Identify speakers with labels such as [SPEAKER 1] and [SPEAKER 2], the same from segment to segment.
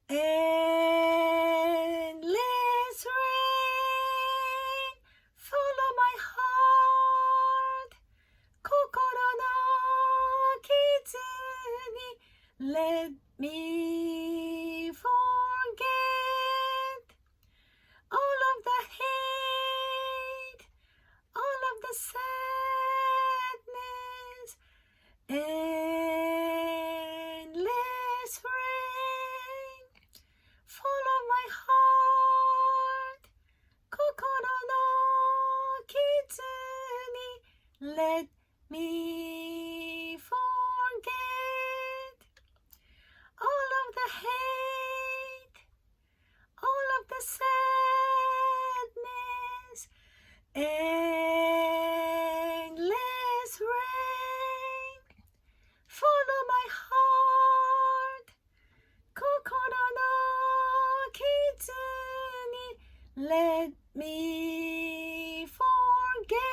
[SPEAKER 1] Endless rain, follow my heart. 心の傷に Let me forget all of the hate, all of the sadness. Endless rain, follow my heart. 心の傷に Let me forget all of the hate, all of the sadness. Endless rain, follow my heart. 心の傷に Let me forget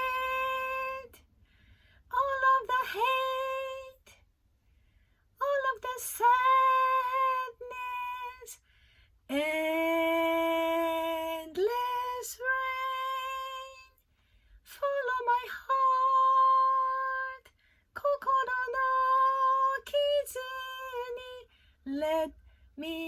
[SPEAKER 1] all of the hate, all of the sadness. Endless rain, follow my heart. 心の傷に Let me